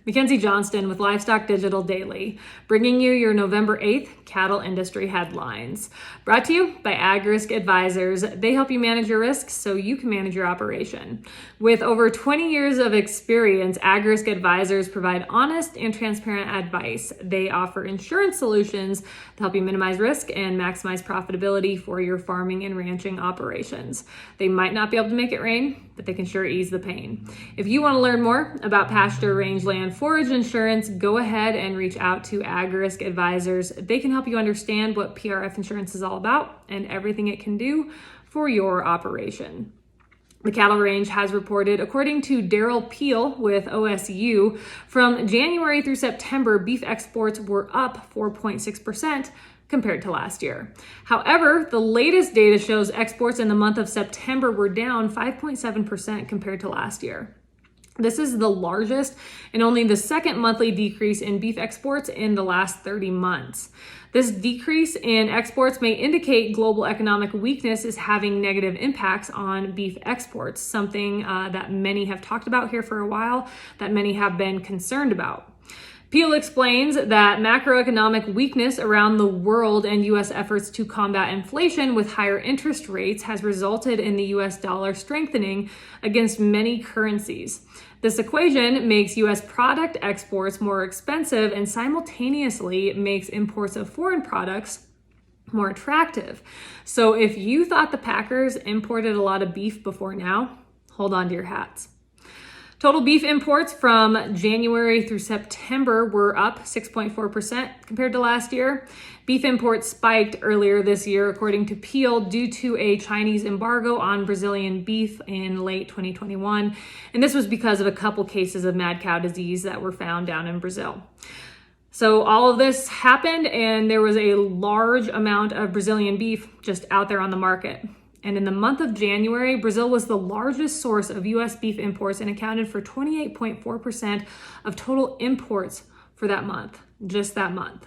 Mackenzie Johnston with Livestock Digital Daily, bringing you your November 8th cattle industry headlines. Brought to you by AgRisk Advisors. They help you manage your risks so you can manage your operation. With over 20 years of experience, AgRisk Advisors provide honest and transparent advice. They offer insurance solutions to help you minimize risk and maximize profitability for your farming and ranching operations. They might not be able to make it rain, but they can sure ease the pain. If you want to learn more about pasture, rangeland, forage insurance, go ahead and reach out to AgRisk Advisors. They can help you understand what PRF insurance is all about and everything it can do for your operation. The cattle range has reported, according to Daryl Peel with OSU, from January through September, beef exports were up 4.6% compared to last year. However, the latest data shows exports in the month of September were down 5.7% compared to last year. This is the largest and only the second monthly decrease in beef exports in the last 30 months. This decrease in exports may indicate global economic weakness is having negative impacts on beef exports, something that many have talked about here for a while, that many have been concerned about. Peel explains that macroeconomic weakness around the world and U.S. efforts to combat inflation with higher interest rates has resulted in the U.S. dollar strengthening against many currencies. This equation makes U.S. product exports more expensive and simultaneously makes imports of foreign products more attractive. So if you thought the Packers imported a lot of beef before now, hold on to your hats. Total beef imports from January through September were up 6.4% compared to last year. Beef imports spiked earlier this year, according to Peel, due to a Chinese embargo on Brazilian beef in late 2021. And this was because of a couple cases of mad cow disease that were found down in Brazil. So all of this happened, and there was a large amount of Brazilian beef just out there on the market. And in the month of January, Brazil was the largest source of U.S. beef imports and accounted for 28.4% of total imports for that month, just that month.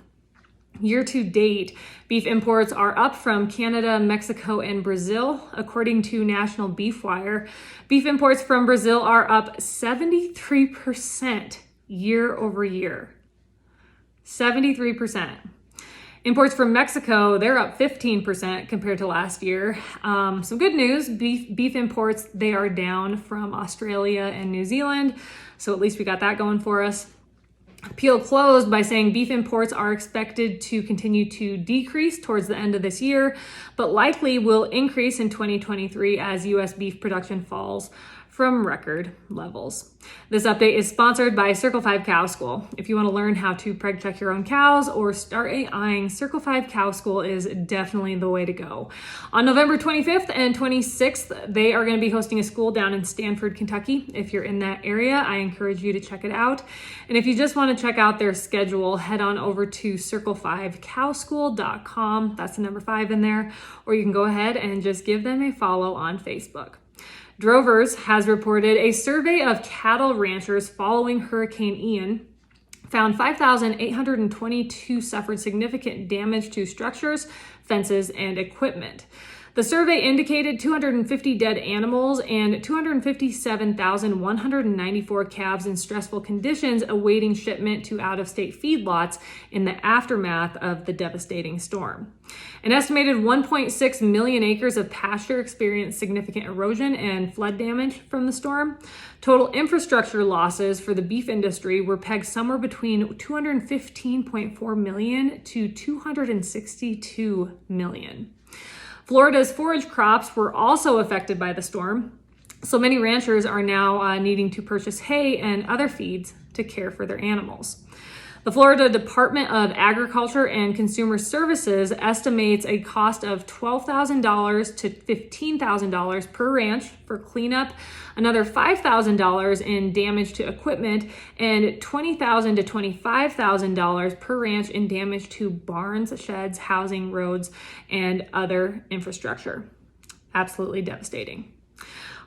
Year to date, beef imports are up from Canada, Mexico, and Brazil. According to National Beef Wire, beef imports from Brazil are up 73% year over year. 73%. Imports from Mexico, they're up 15% compared to last year. Some good news, beef imports, they are down from Australia and New Zealand. So at least we got that going for us. Peel closed by saying beef imports are expected to continue to decrease towards the end of this year, but likely will increase in 2023 as U.S. beef production falls from record levels. This update is sponsored by Circle 5 Cow School. If you want to learn how to preg check your own cows or start AIing, Circle 5 Cow School is definitely the way to go. On November 25th and 26th, they are going to be hosting a school down in Stanford, Kentucky. If you're in that area, I encourage you to check it out. And if you just want to check out their schedule, head on over to circle5cowschool.com. That's the number 5 in there. Or you can go ahead and just give them a follow on Facebook. Drovers has reported a survey of cattle ranchers following Hurricane Ian found 5,822 suffered significant damage to structures, fences, and equipment. The survey indicated 250 dead animals and 257,194 calves in stressful conditions awaiting shipment to out-of-state feedlots in the aftermath of the devastating storm. An estimated 1.6 million acres of pasture experienced significant erosion and flood damage from the storm. Total infrastructure losses for the beef industry were pegged somewhere between $215.4 million to $262 million. Florida's forage crops were also affected by the storm, so many ranchers are now needing to purchase hay and other feeds to care for their animals. The Florida Department of Agriculture and Consumer Services estimates a cost of $12,000 to $15,000 per ranch for cleanup, another $5,000 in damage to equipment, and $20,000 to $25,000 per ranch in damage to barns, sheds, housing, roads, and other infrastructure. Absolutely devastating.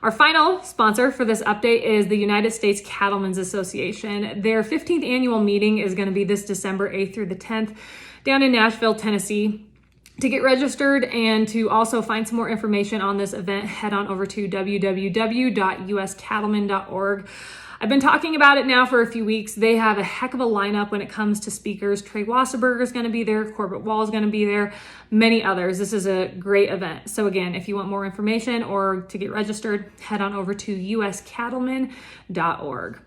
Our final sponsor for this update is the United States Cattlemen's Association. Their 15th annual meeting is going to be this December 8th through the 10th down in Nashville, Tennessee. To get registered and to also find some more information on this event, head on over to www.uscattlemen.org. I've been talking about it now for a few weeks. They have a heck of a lineup when it comes to speakers. Trey Wasserberger is going to be there. Corbett Wall is going to be there. Many others. This is a great event. So again, if you want more information or to get registered, head on over to uscattlemen.org.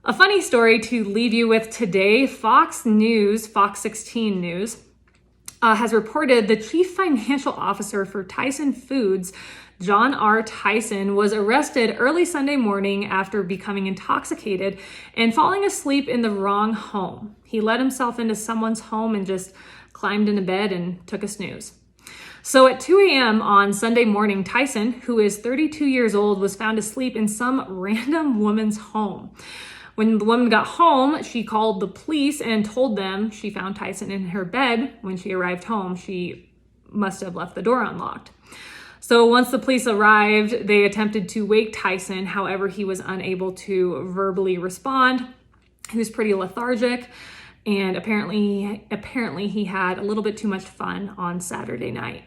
A funny story to leave you with today. Fox News, Fox 16 News, has reported the chief financial officer for Tyson Foods, John R. Tyson, was arrested early Sunday morning after becoming intoxicated and falling asleep in the wrong home. He let himself into someone's home and just climbed into bed and took a snooze. So at 2 a.m. on Sunday morning, Tyson, who is 32 years old, was found asleep in some random woman's home. When the woman got home, she called the police and told them she found Tyson in her bed. When she arrived home, she must have left the door unlocked. So once the police arrived, they attempted to wake Tyson. However, he was unable to verbally respond. He was pretty lethargic, and apparently he had a little bit too much fun on Saturday night.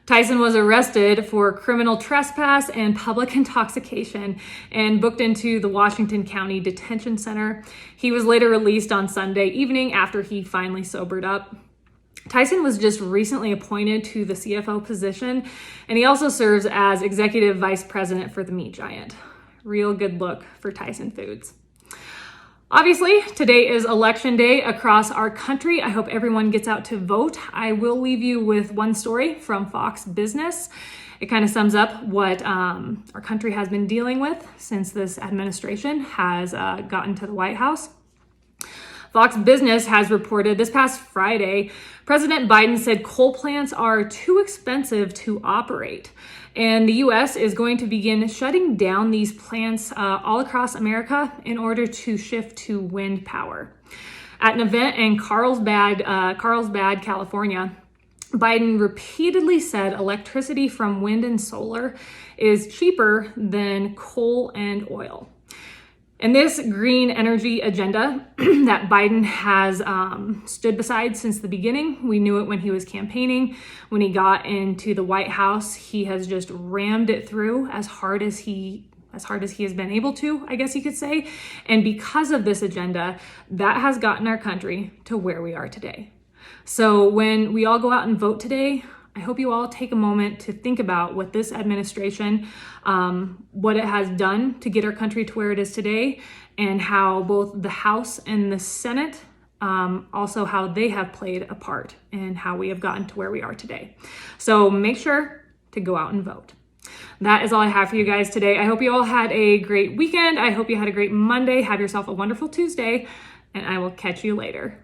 Tyson was arrested for criminal trespass and public intoxication and booked into the Washington County Detention Center. He was later released on Sunday evening after he finally sobered up. Tyson was just recently appointed to the CFO position, and he also serves as executive vice president for the meat giant. Real good look for Tyson Foods. Obviously, today is election day across our country. I hope everyone gets out to vote. I will leave you with one story from Fox Business. It kind of sums up what our country has been dealing with since this administration has gotten to the White House. Fox Business has reported this past Friday, President Biden said coal plants are too expensive to operate. And the U.S. is going to begin shutting down these plants all across America in order to shift to wind power. At an event in Carlsbad, California, Biden repeatedly said electricity from wind and solar is cheaper than coal and oil. And this green energy agenda that Biden has stood beside since the beginning, we knew it when he was campaigning. When he got into the White House, he has just rammed it through as hard as he has been able to, I guess you could say. And because of this agenda, that has gotten our country to where we are today. So when we all go out and vote today, I hope you all take a moment to think about what this administration, what it has done to get our country to where it is today, and how both the House and the Senate, also how they have played a part in how we have gotten to where we are today. So make sure to go out and vote. That is all I have for you guys today. I hope you all had a great weekend. I hope you had a great Monday. Have yourself a wonderful Tuesday, and I will catch you later.